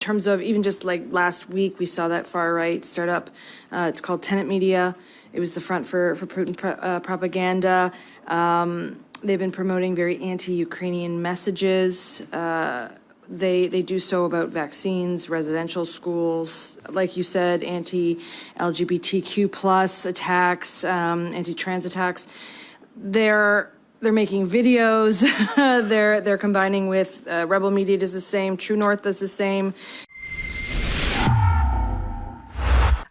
In terms of even just like last week, we saw that far right startup. It's called Tenant Media. It was the front for Putin propaganda. They've been promoting very anti-Ukrainian messages. They do so about vaccines, residential schools, like you said, anti-LGBTQ plus attacks, anti-trans attacks. They're making videos. they're combining with Rebel Media does the same. True North does the same.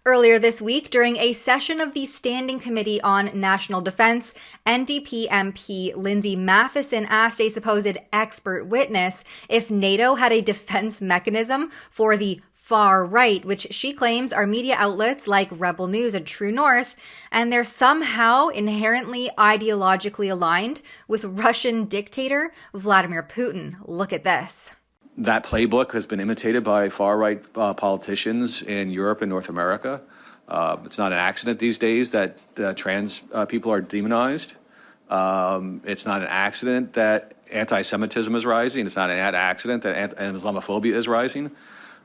Earlier this week, during a session of the Standing Committee on National Defense, NDP MP Lindsay Mathyssen asked a supposed expert witness if NATO had a defense mechanism for the far right, which she claims are media outlets like Rebel News and True North, and they're somehow inherently ideologically aligned with Russian dictator Vladimir Putin. Look at this. That playbook has been imitated by far-right politicians in Europe and North America. It's not an accident these days that trans people are demonized. It's not an accident that anti-Semitism is rising. It's not an accident that Islamophobia is rising.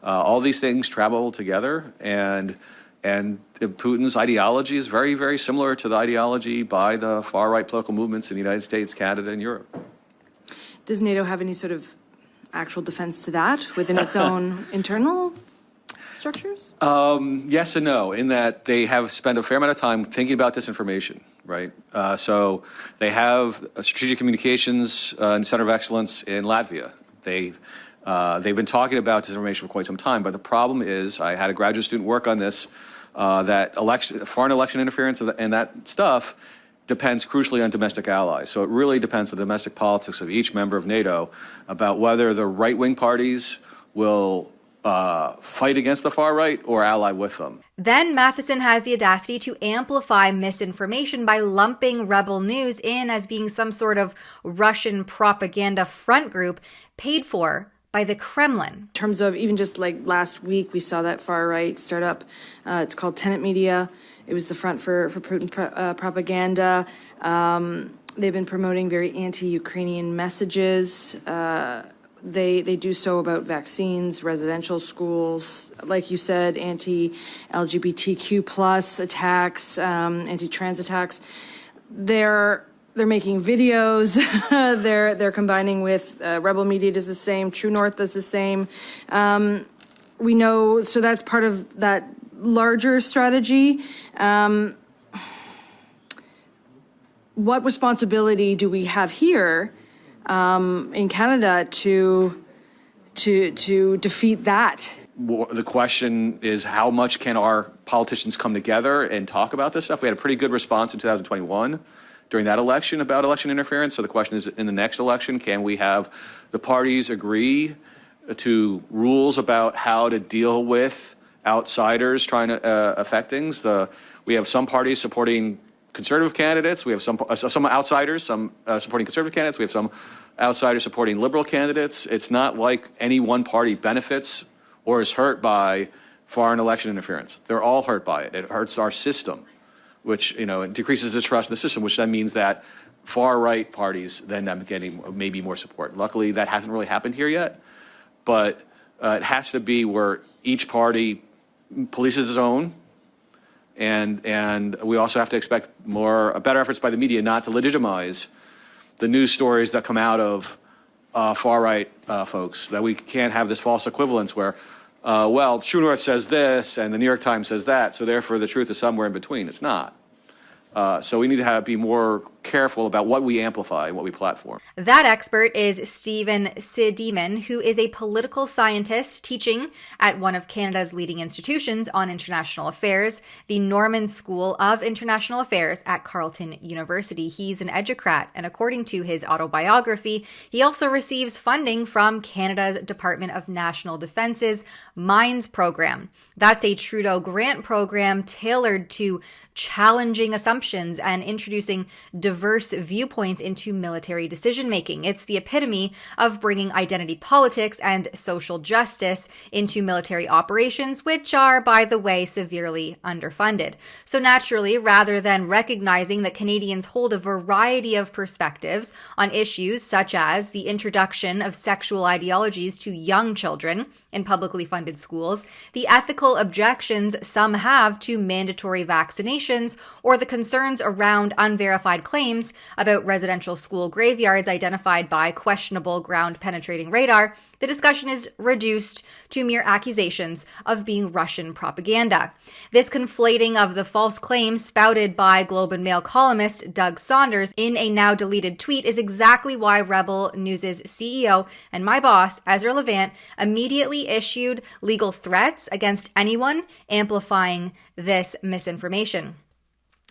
All these things travel together, and Putin's ideology is very, very similar to the ideology by the far-right political movements in the United States, Canada, and Europe. Does NATO have any sort of actual defense to that within its own internal structures? Yes and no, in that they have spent a fair amount of time thinking about disinformation, right? So they have a strategic communications center of excellence in Latvia. They've been talking about disinformation for quite some time, but the problem is, I had a graduate student work on this, that foreign election interference and that stuff depends crucially on domestic allies. So it really depends on the domestic politics of each member of NATO about whether the right-wing parties will fight against the far right or ally with them. Then Mathyssen has the audacity to amplify misinformation by lumping Rebel News in as being some sort of Russian propaganda front group paid for by the Kremlin. In terms of even just like last week, we saw that far right startup. It's called Tenant Media. It was the front for Putin propaganda. They've been promoting very anti-Ukrainian messages. They do so about vaccines, residential schools, like you said, anti-LGBTQ plus attacks, anti-trans attacks. They're making videos. they're combining with Rebel Media does the same. True North does the same. We know, so that's part of that larger strategy. What responsibility do we have here in Canada to defeat that? The question is, how much can our politicians come together and talk about this stuff? We had a pretty good response in 2021 during that election about election interference. So the question is, in the next election, can we have the parties agree to rules about how to deal with outsiders trying to affect things? We have some parties supporting conservative candidates. We have some outsiders, supporting conservative candidates. We have some outsiders supporting liberal candidates. It's not like any one party benefits or is hurt by foreign election interference. They're all hurt by it. It hurts our system, which, it decreases the trust in the system, which then means that far right parties then end up getting maybe more support. Luckily, that hasn't really happened here yet, but it has to be where each party polices its own. And we also have to expect better efforts by the media not to legitimize the news stories that come out of far right folks, that we can't have this false equivalence where, well, True North says this and the New York Times says that, so therefore the truth is somewhere in between. It's not. So we need to be more careful about what we amplify and what we platform. That expert is Stephen Sideman, who is a political scientist teaching at one of Canada's leading institutions on international affairs, the Norman School of International Affairs at Carleton University. He's an educrat, and according to his autobiography, he also receives funding from Canada's Department of National Defence's MINDS program. That's a Trudeau grant program tailored to challenging assumptions and introducing diverse diverse viewpoints into military decision-making. It's the epitome of bringing identity politics and social justice into military operations, which are, by the way, severely underfunded. So naturally, rather than recognizing that Canadians hold a variety of perspectives on issues such as the introduction of sexual ideologies to young children in publicly funded schools, the ethical objections some have to mandatory vaccinations, or the concerns around unverified claims about residential school graveyards identified by questionable ground-penetrating radar, the discussion is reduced to mere accusations of being Russian propaganda. This conflating of the false claims spouted by Globe and Mail columnist Doug Saunders in a now-deleted tweet is exactly why Rebel News' CEO and my boss, Ezra Levant, immediately issued legal threats against anyone amplifying this misinformation.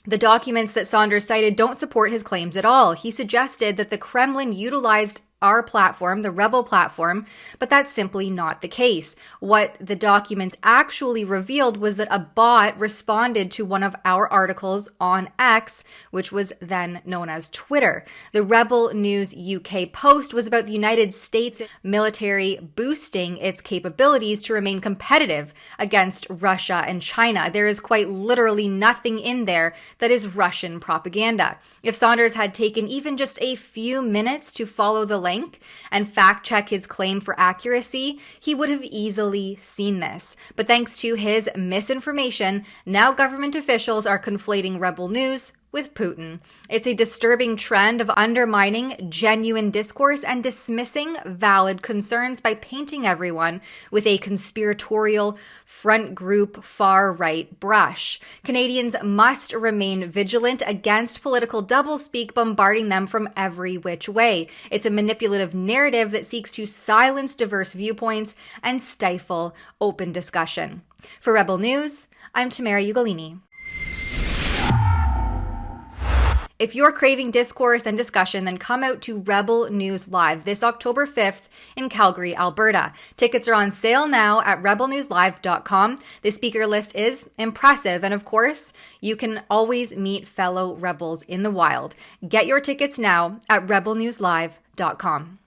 The documents that Saunders cited don't support his claims at all. He suggested that the Kremlin utilized our platform, the Rebel platform, but that's simply not the case. What the documents actually revealed was that a bot responded to one of our articles on X, which was then known as Twitter. The Rebel News UK post was about the United States military boosting its capabilities to remain competitive against Russia and China. There is quite literally nothing in there that is Russian propaganda. If Saunders had taken even just a few minutes to follow the link and fact-check his claim for accuracy, he would have easily seen this. But thanks to his misinformation, now government officials are conflating Rebel News with Putin. It's a disturbing trend of undermining genuine discourse and dismissing valid concerns by painting everyone with a conspiratorial front group far-right brush. Canadians must remain vigilant against political doublespeak bombarding them from every which way. It's a manipulative narrative that seeks to silence diverse viewpoints and stifle open discussion. For Rebel News, I'm Tamara Ugolini. If you're craving discourse and discussion, then come out to Rebel News Live this October 5th in Calgary, Alberta. Tickets are on sale now at rebelnewslive.com. The speaker list is impressive, and of course, you can always meet fellow rebels in the wild. Get your tickets now at rebelnewslive.com.